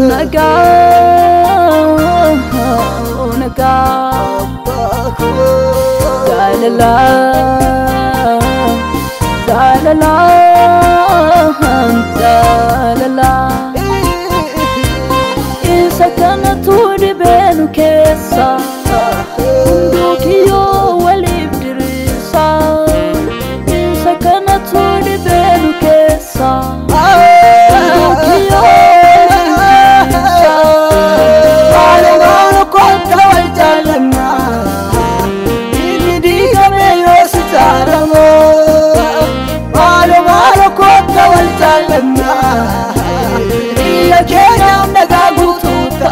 naga dalala isakana tudi benu kesa ndukiyo walibdirisa isakana tudi benu kesa ndukiyo walibdirisa kota waljalana ididigame yositaramo kota waljalana iya kenya nagagututa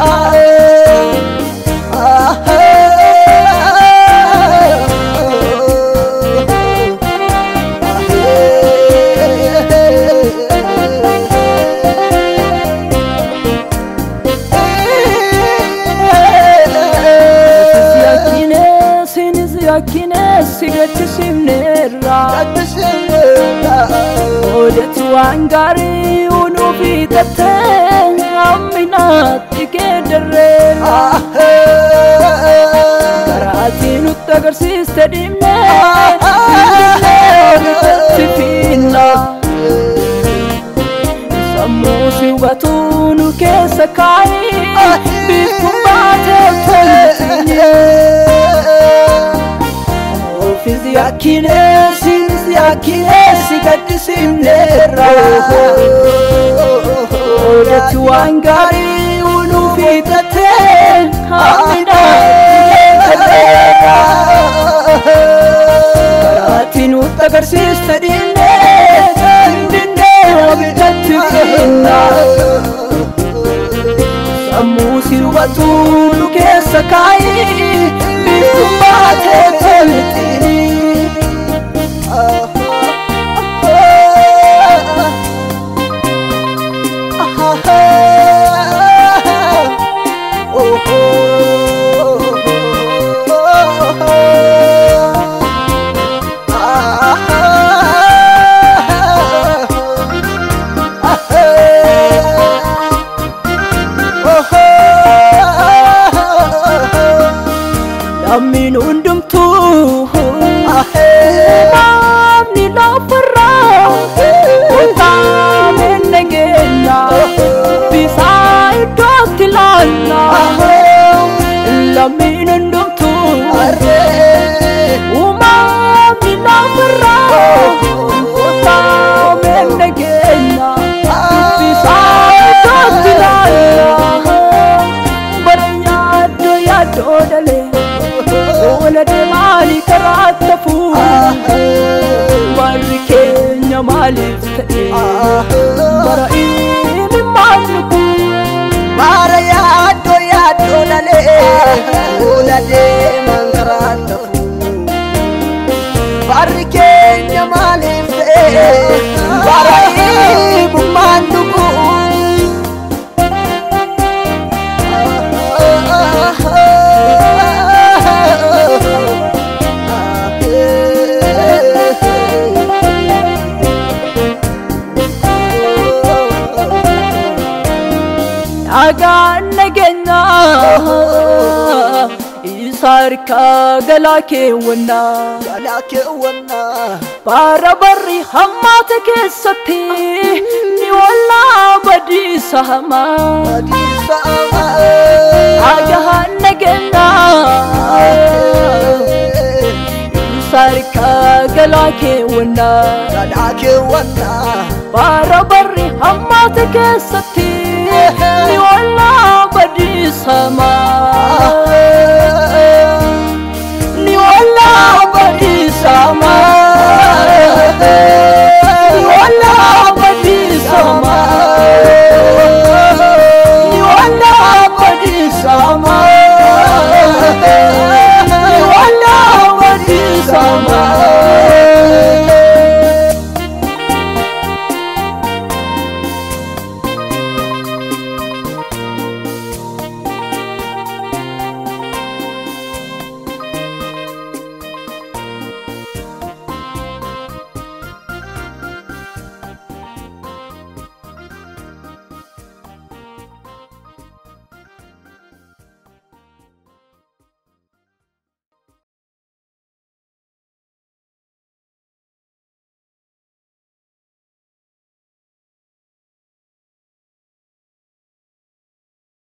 Wangari unu vidate aminat ikedere karatinu tagarsiiste dimne tifina samusi watunu kesakai bikumbate toltinye fiziakine sigaddisimnera odatu wangari unu vidate aminat karatinu tagarsiiste dimne bitattifina samusi watunu kesakai bikumbate toltini Amin undum tu Amni la farra Utam negena Bisa idotilana Amin undum tu Amni la farra Utam negena Bisa idotilana Baranya do dale ولد مالي كراتفو وركينيا مالي فتئي برائي من مالكو باريا دو دالي ولد من كراتفو وركينيا مالي فتئي برائي من مالكو Agan nagena isarka galake wana para barri hammate kesati ni walla badi sahama agan nagena isarka galake wana para barri hammate kesati ni walla badi sama